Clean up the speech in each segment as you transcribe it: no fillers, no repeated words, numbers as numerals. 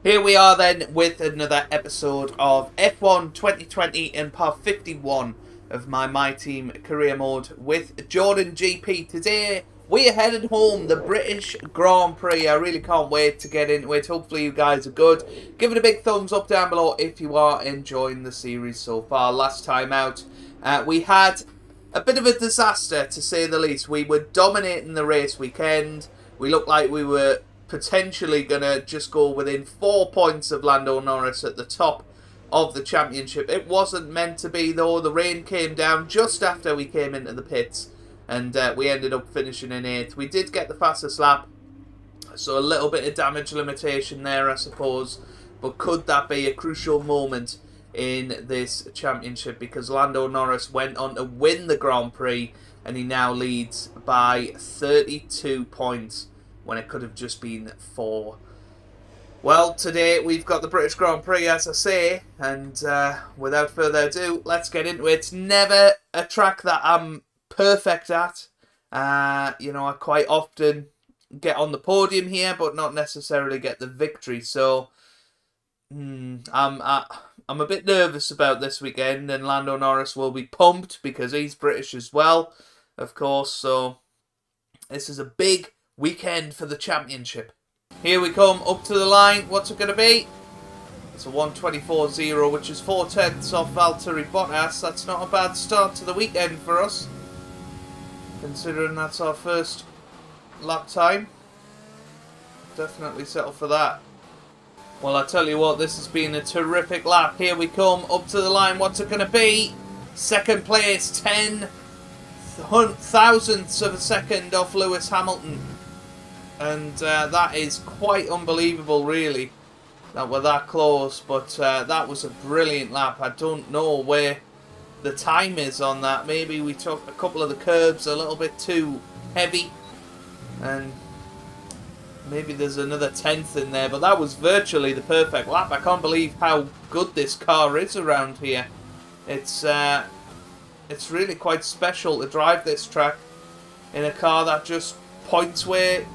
Here we are then with another episode of F1 2020 and part 51 of my team career mode with Jordan GP. Today we are heading home, the British Grand Prix. I really can't wait to get into it. Hopefully you guys are good. Give it a big thumbs up down below if you are enjoying the series so far. Last time out we had a bit of a disaster, to say the least. We were dominating the race weekend. We looked like we were potentially going to just go within 4 points of Lando Norris at the top of the championship. It wasn't meant to be, though. The rain came down just after we came into the pits, and we ended up finishing in 8th. We did get the fastest lap, so a little bit of damage limitation there, I suppose. But could that be a crucial moment in this championship? Because Lando Norris went on to win the Grand Prix, and he now leads by 32 points. When it could have just been 4. Well, today we've got the British Grand Prix, as I say, and without further ado, let's get into it. It's never a track that I'm perfect at. You know, I quite often get on the podium here, but not necessarily get the victory. So, I'm a bit nervous about this weekend, and Lando Norris will be pumped because he's British as well, of course. So, this is a big weekend for the championship. Here we come up to the line. What's it going to be? It's a 1:24.0, which is 4/10 off Valtteri Bottas. That's not a bad start to the weekend for us, considering that's our first lap time. Definitely settle for that. Well, I tell you what, this has been a terrific lap. Here we come up to the line. What's it going to be? Second place, 10 thousandths of a second off Lewis Hamilton. And that is quite unbelievable, really, that we're that close. But that was a brilliant lap. I don't know where the time is on that. Maybe we took a couple of the curbs a little bit too heavy, and maybe there's another 10th in there. But that was virtually the perfect lap. I can't believe how good this car is around here. It's really quite special to drive this track in a car that just points where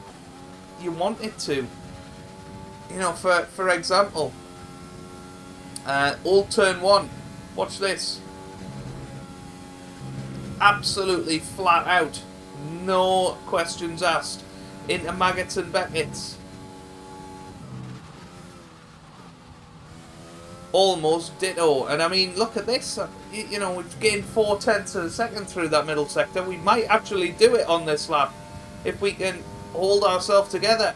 you want it to. You know, for example, Old Turn 1. Watch this. Absolutely flat out. No questions asked. Into Maggots and Beckett's. Almost ditto. And I mean, look at this. You know, we've gained 4/10 of a second through that middle sector. We might actually do it on this lap if we can hold ourselves together.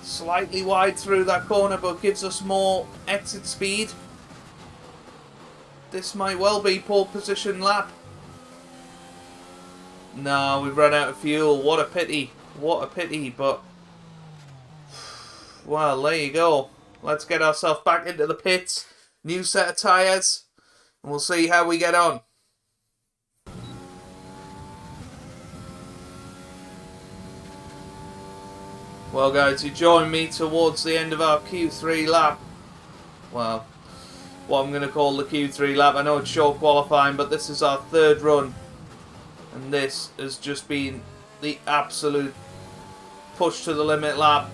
Slightly wide through that corner, but gives us more exit speed. This might well be pole position lap. No, we've run out of fuel. What a pity. What a pity, but well, there you go. Let's get ourselves back into the pits. New set of tyres, and we'll see how we get on. Well, guys, you join me towards the end of our Q3 lap. Well, what I'm going to call the Q3 lap. I know it's short qualifying, but this is our 3rd run. And this has just been the absolute push to the limit lap.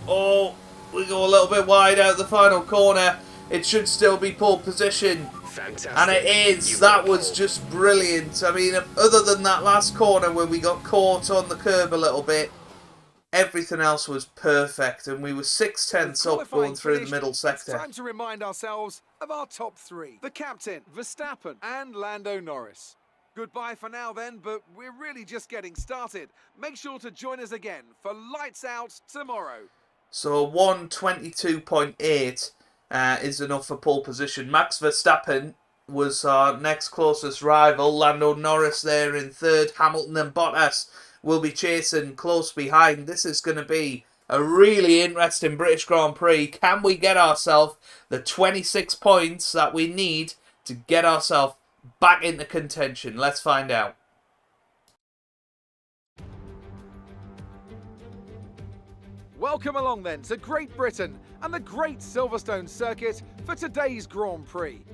Oh, we go a little bit wide out the final corner. It should still be pole position. Fantastic. And it is. That was just brilliant. I mean, other than that last corner where we got caught on the curb a little bit, everything else was perfect, and we were 6/10 up going through the middle sector. It's time to remind ourselves of our top 3. The captain, Verstappen, and Lando Norris. Goodbye for now then, but we're really just getting started. Make sure to join us again for Lights Out tomorrow. So 1:22.8 is enough for pole position. Max Verstappen was our next closest rival. Lando Norris there in 3rd. Hamilton and Bottas will be chasing close behind. This is going to be a really interesting British Grand Prix. Can we get ourselves the 26 points that we need to get ourselves back into contention? Let's find out. Welcome along then to Great Britain and the Great Silverstone Circuit for today's Grand Prix.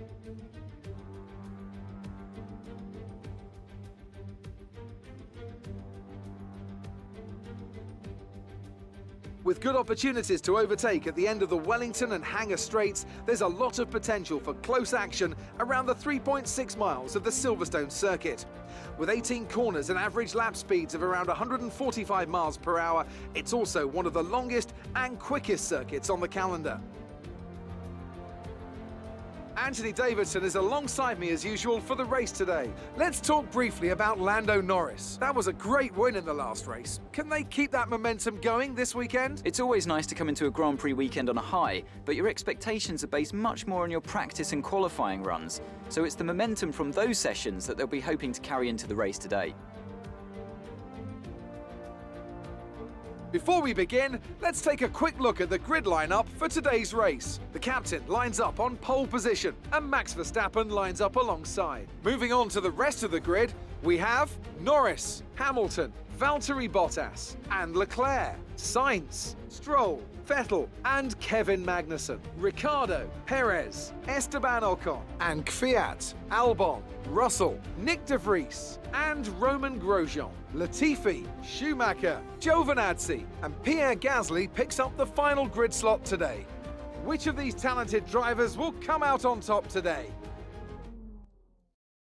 With good opportunities to overtake at the end of the Wellington and Hangar Straights, there's a lot of potential for close action around the 3.6 miles of the Silverstone circuit. With 18 corners and average lap speeds of around 145 miles per hour, it's also one of the longest and quickest circuits on the calendar. Anthony Davidson is alongside me as usual for the race today. Let's talk briefly about Lando Norris. That was a great win in the last race. Can they keep that momentum going this weekend? It's always nice to come into a Grand Prix weekend on a high, but your expectations are based much more on your practice and qualifying runs. So it's the momentum from those sessions that they'll be hoping to carry into the race today. Before we begin, let's take a quick look at the grid lineup for today's race. The captain lines up on pole position and Max Verstappen lines up alongside. Moving on to the rest of the grid, we have Norris, Hamilton, Valtteri Bottas and Leclerc, Sainz, Stroll, Vettel and Kevin Magnussen, Ricciardo, Perez, Esteban Ocon and Kvyat, Albon, Russell, Nick de Vries and Roman Grosjean, Latifi, Schumacher, Giovinazzi and Pierre Gasly picks up the final grid slot today. Which of these talented drivers will come out on top today?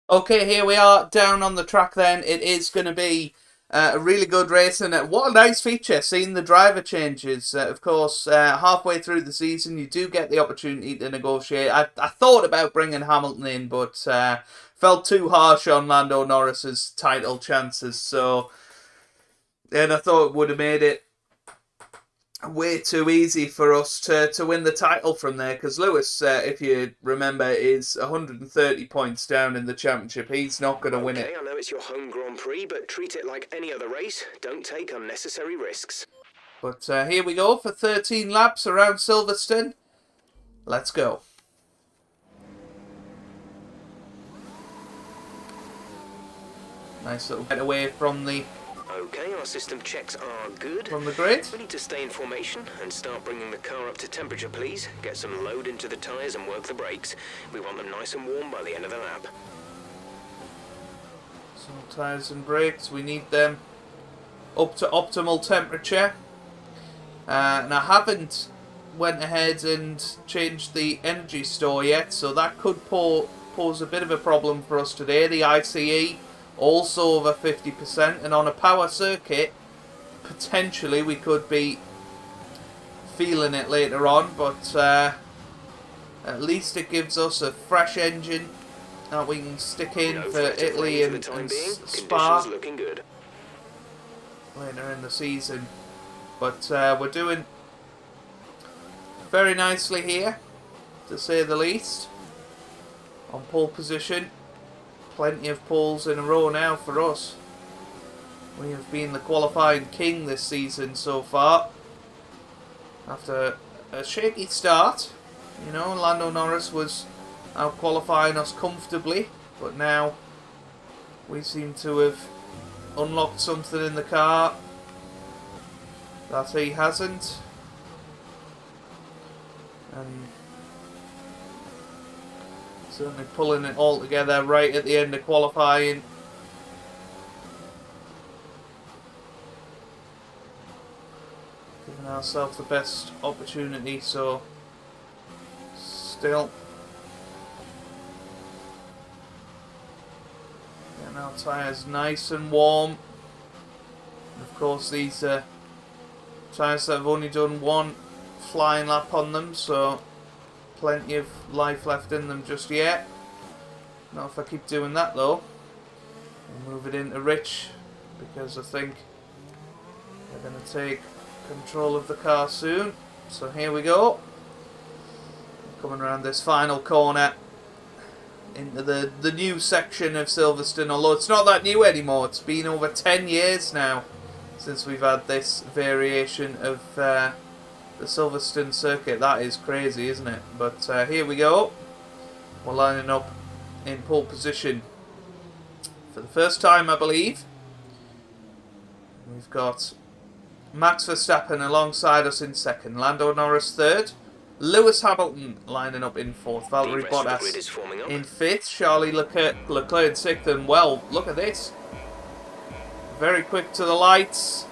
Okay, here we are down on the track then. It is going to be a really good race, and what a nice feature, seeing the driver changes. Of course, halfway through the season, you do get the opportunity to negotiate. I thought about bringing Hamilton in, but felt too harsh on Lando Norris's title chances. So, and I thought it would have made it way too easy for us to win the title from there, because Lewis, if you remember, is 130 points down in the championship. He's not going to win it. Okay, I know it's your home Grand Prix, but treat it like any other race. Don't take unnecessary risks. But here we go for 13 laps around Silverstone. Let's go. Nice little getaway from the Okay, our system checks are good. from the grid. We need to stay in formation and start bringing the car up to temperature, please. Get some load into the tyres and work the brakes. We want them nice and warm by the end of the lap. Some tyres and brakes, we need them up to optimal temperature. And I haven't went ahead and changed the energy store yet, so that could pose a bit of a problem for us today. The ICE also over 50%, and on a power circuit, potentially we could be feeling it later on, but at least it gives us a fresh engine that we can stick in for Italy and Spa looking good. later in the season. But we're doing very nicely here, to say the least, on pole position. Plenty of poles in a row now for us. We have been the qualifying king this season so far. After a shaky start, you know, Lando Norris was out qualifying us comfortably, but now we seem to have unlocked something in the car that he hasn't. And certainly pulling it all together right at the end of qualifying. Giving ourselves the best opportunity, so still getting our tyres nice and warm. And of course these are tyres that have only done one flying lap on them, so plenty of life left in them just yet. Not if I keep doing that though. We'll move it into Rich, because I think they're going to take control of the car soon. So here we go. Coming around this final corner into the new section of Silverstone, although it's not that new anymore. It's been over 10 years now since we've had this variation of the Silverstone circuit. That is crazy, isn't it? But here we go. We're lining up in pole position for the first time, I believe. We've got Max Verstappen alongside us in second, Lando Norris third, Lewis Hamilton lining up in fourth, Valtteri Bottas in fifth, Charlie Leclerc in sixth, and well, look at this. Very quick to the lights.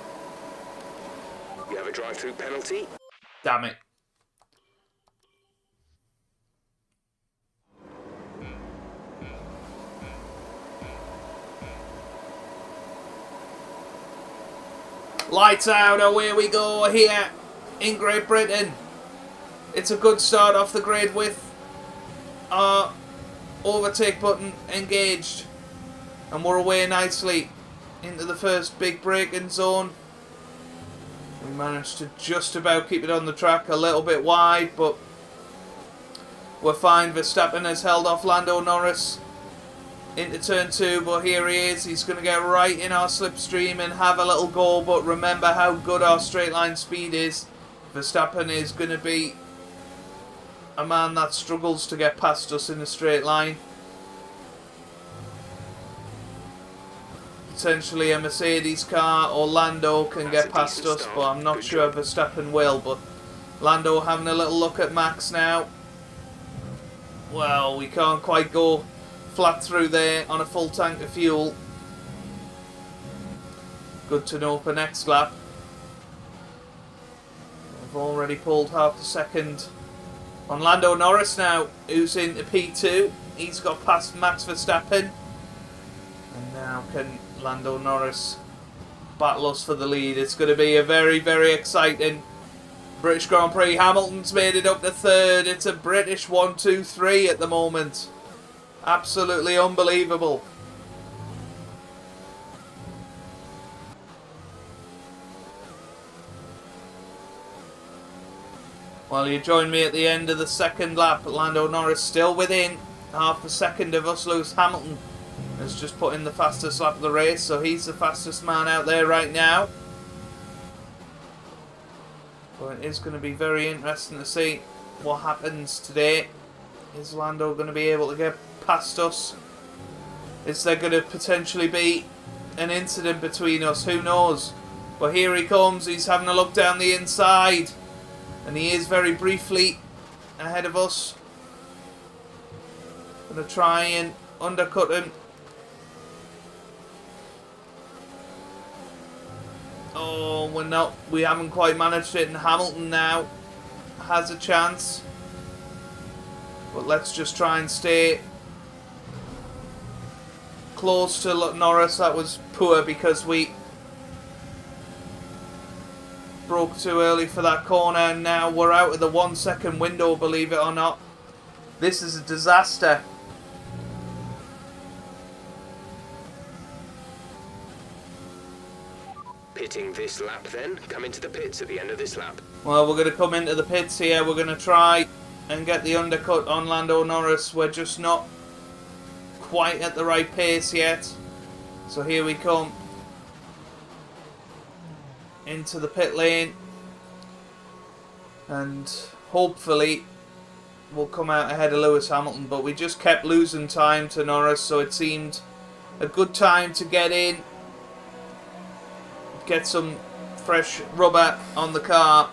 You have a a drive-through penalty. Damn it. Lights out, away we go here in Great Britain. It's a good start off the grid with our overtake button engaged. And we're away nicely into the first big braking zone. We managed to just about keep it on the track, a little bit wide, but we're fine. Verstappen has held off Lando Norris into turn 2, but here he is. He's going to get right in our slipstream and have a little go, but remember how good our straight line speed is. Verstappen is going to be a man that struggles to get past us in a straight line. Potentially a Mercedes car or Lando can get past us, but I'm not sure Verstappen will. But Lando having a little look at Max now. Well, we can't quite go flat through there on a full tank of fuel. Good to know for next lap. We've already pulled half a second on Lando Norris now, who's into P2. He's got past Max Verstappen. And now can Lando Norris battle us for the lead. It's going to be a very, very exciting British Grand Prix. Hamilton's made it up to third. It's a British 1-2-3 at the moment. Absolutely unbelievable. Well, you join me at the end of the second lap. Lando Norris still within half a second of us. Lewis Hamilton has just put in the fastest lap of the race, so he's the fastest man out there right now. But it is going to be very interesting to see what happens today. Is Lando going to be able to get past us? Is there going to potentially be an incident between us? Who knows? But here he comes. He's having a look down the inside. And he is very briefly ahead of us. Going to try and undercut him. Oh, we're not. We haven't quite managed it, and Hamilton now has a chance. But let's just try and stay close to Norris. That was poor because we broke too early for that corner, and now we're out of the 1 second window, believe it or not. This is a disaster. Pitting this lap then. Come into the pits at the end of this lap. Well, we're going to come into the pits here. We're going to try and get the undercut on Lando Norris. We're just not quite at the right pace yet. So here we come into the pit lane, and hopefully we'll come out ahead of Lewis Hamilton, but we just kept losing time to Norris, so it seemed a good time to get in, get some fresh rubber on the car,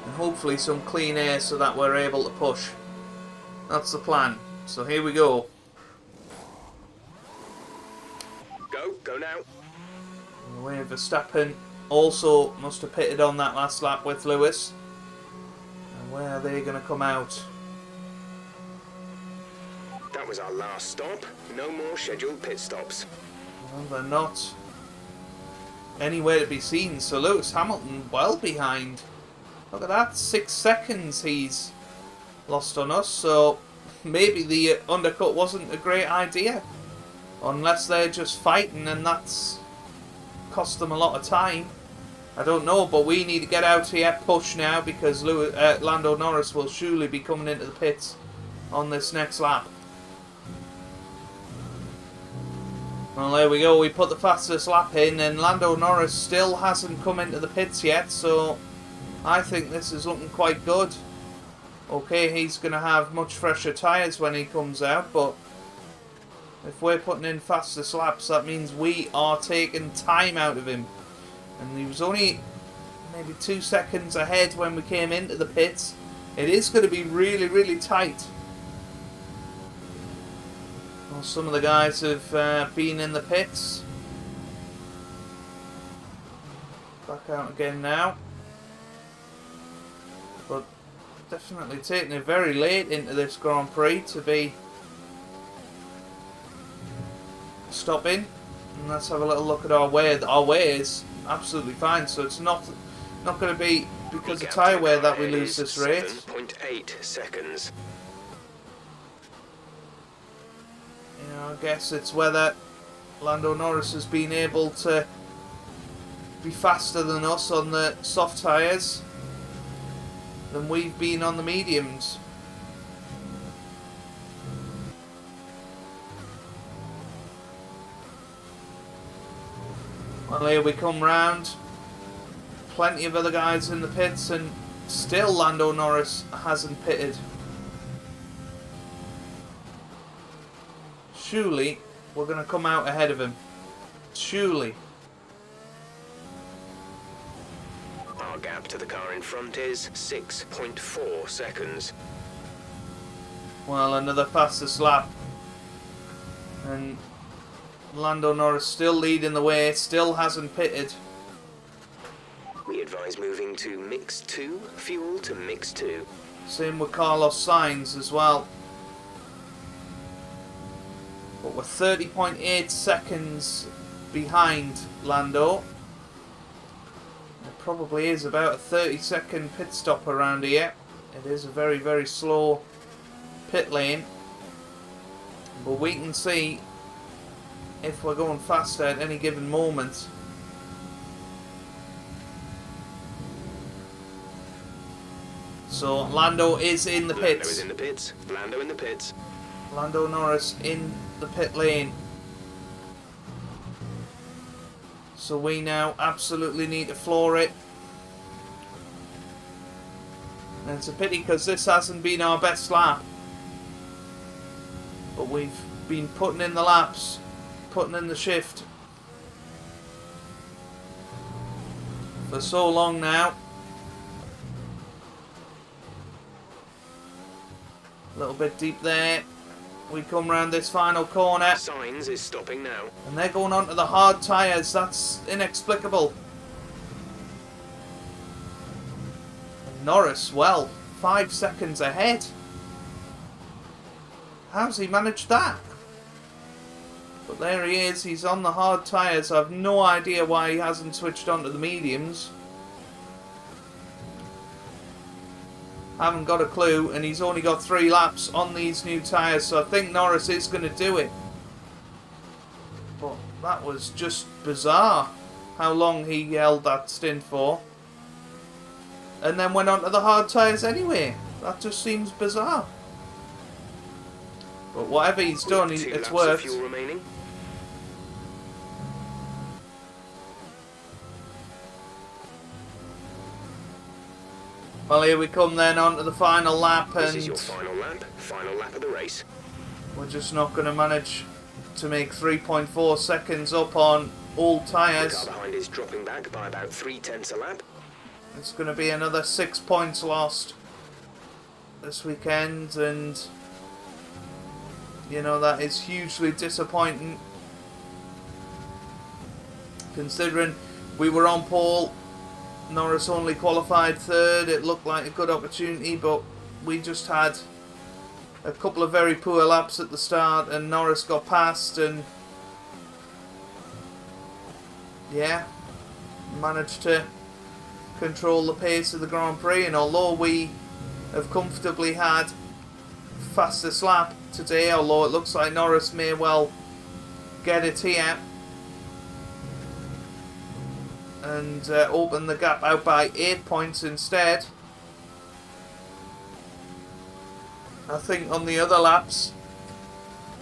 and hopefully some clean air so that we're able to push. That's the plan. So here we go. Go now. Away Verstappen also must have pitted on that last lap with Lewis. And where are they going to come out? That was our last stop. No more scheduled pit stops. Well, they're not anywhere to be seen. So Lewis Hamilton well behind. Look at that, 6 seconds he's lost on us. So maybe the undercut wasn't a great idea. Unless they're just fighting and that's cost them a lot of time. I don't know, but we need to get out here, push now, because Lando Norris will surely be coming into the pits on this next lap. Well, there we go. We put the fastest lap in, and Lando Norris still hasn't come into the pits yet, so I think this is looking quite good. Okay, he's going to have much fresher tyres when he comes out, but if we're putting in fastest laps, that means we are taking time out of him. And he was only maybe 2 seconds ahead when we came into the pits. It is going to be really, really tight. Well, some of the guys have been in the pits. Back back out again now. But definitely taking it very late into this Grand Prix to be stopping. And let's have a little look at our wear. Our wear is absolutely fine, so it's not going to be because of tyre wear that we lose this race. 7.8 seconds. You know, I guess it's whether Lando Norris has been able to be faster than us on the soft tyres than we've been on the mediums. Well, here we come round. Plenty of other guys in the pits, and still Lando Norris hasn't pitted. Surely we're going to come out ahead of him. Surely. Our gap to the car in front is 6.4 seconds. Well, another fastest lap. And Lando Norris still leading the way, still hasn't pitted. We advise moving to mix 2, fuel to mix 2. Same with Carlos Sainz as well. But we're 30.8 seconds behind Lando. There probably is about a 30-second pit stop around here. It is a very, very slow pit lane. But we can see if we're going faster at any given moment. So Lando is in the pits. Lando is in the pits. Lando in the pits. Lando Norris in the pit lane. So we now absolutely need to floor it. And it's a pity because this hasn't been our best lap. But we've been putting in the laps, putting in the shift for so long now. A little bit deep there. We come round this final corner. Sainz is stopping now. And they're going on to the hard tyres. That's inexplicable. And Norris, well, 5 seconds ahead. How's he managed that? But there he is. He's on the hard tyres. I've no idea why he hasn't switched on to the mediums. Haven't got a clue, and he's only got 3 laps on these new tyres, so I think Norris is going to do it. But that was just bizarre how long he held that stint for. And then went on to the hard tyres anyway. That just seems bizarre. But whatever he's done, it's worked. Fuel remaining. Well, here we come then on to the final lap, and This is your final lap of the race. we're just not going to manage to make 3.4 seconds up on old The tyres. car behind is dropping back by about 0.3 a lap. It's going to be another 6 points lost this weekend, and you know, that is hugely disappointing considering we were on pole. Norris only qualified 3rd. It looked like a good opportunity, but we just had a couple of very poor laps at the start, and Norris got past, and yeah, managed to control the pace of the Grand Prix. And although we have comfortably had fastest lap today, although it looks like Norris may well get it here and open the gap out by 8 points instead. I think on the other laps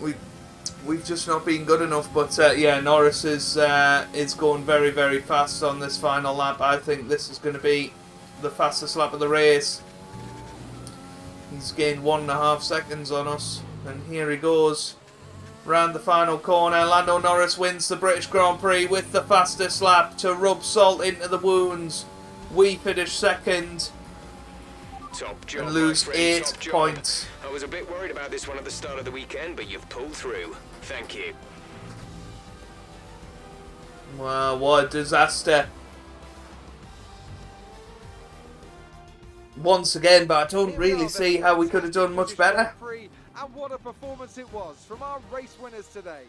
we've just not been good enough, but yeah, Norris is going very, very fast on this final lap. I think this is going to be the fastest lap of the race. He's gained 1.5 seconds on us, and here he goes round the final corner. Lando Norris wins the British Grand Prix with the fastest lap to rub salt into the wounds. We finish second Top job, and lose my friend, 8 top job. points. I was a bit worried about this one at the start of the weekend, but you've pulled through. Thank you. Wow, what a disaster. once again, but I don't really see how we could have done much better. And what a performance it was from our race winners today.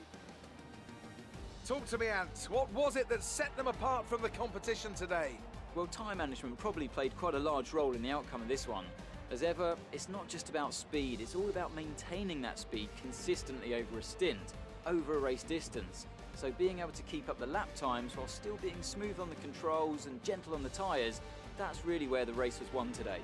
Talk to me, Ant. What was it that set them apart from the competition today? Well, time management probably played quite a large role in the outcome of this one. As ever, it's not just about speed, it's all about maintaining that speed consistently over a stint, over a race distance. So being able to keep up the lap times while still being smooth on the controls and gentle on the tyres, that's really where the race was won today.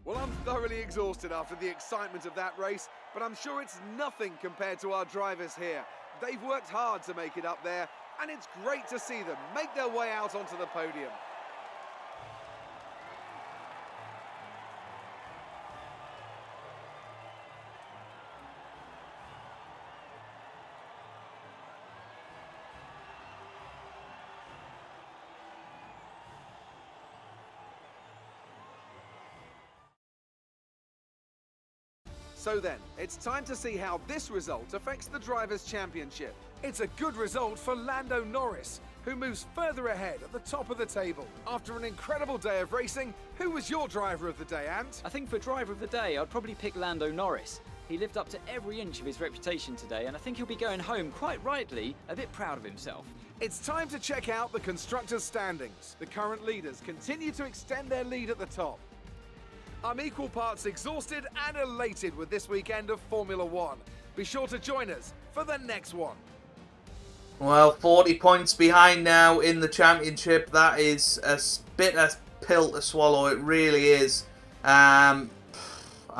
Well, I'm thoroughly exhausted after the excitement of that race, but I'm sure it's nothing compared to our drivers here. They've worked hard to make it up there, and it's great to see them make their way out onto the podium. So then, it's time to see how this result affects the Drivers' Championship. It's a good result for Lando Norris, who moves further ahead at the top of the table. After an incredible day of racing, who was your driver of the day, Ant? I think for driver of the day, I'd probably pick Lando Norris. He lived up to every inch of his reputation today, and I think he'll be going home, quite rightly, a bit proud of himself. It's time to check out the Constructors' standings. The current leaders continue to extend their lead at the top. I'm equal parts exhausted and elated with this weekend of Formula One. Be sure to join us for the next one. Well, 40 points behind now in the championship. That is a bitter pill to swallow. It really is. I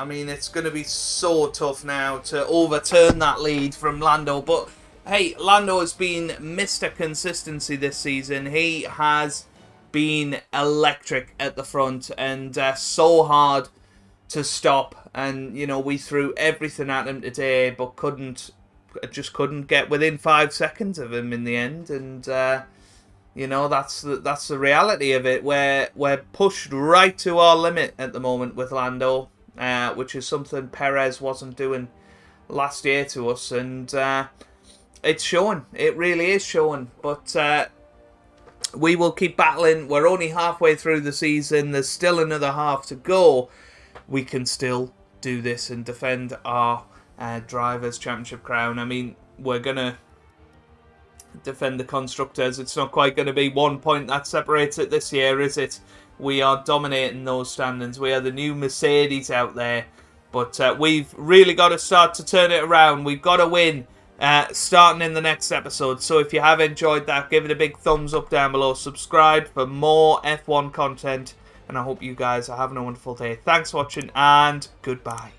mean, it's going to be so tough now to overturn that lead from Lando. But, hey, Lando has been Mr. Consistency this season. He has been electric at the front and so hard to stop. And, you know, we threw everything at him today, but just couldn't get within 5 seconds of him in the end. And, you know, that's the reality of it. We're pushed right to our limit at the moment with Lando, which is something Perez wasn't doing last year to us. And it's showing. It really is showing. But we will keep battling. We're only halfway through the season. There's still another half to go. We can still do this and defend our Drivers' Championship crown. I mean, we're going to defend the Constructors. It's not quite going to be 1 point that separates it this year, is it? We are dominating those standings. We are the new Mercedes out there. But we've really got to start to turn it around. We've got to win. Starting in the next episode. So if you have enjoyed that, give it a big thumbs up down below. Subscribe for more F1 content. And I hope you guys are having a wonderful day. Thanks for watching and goodbye.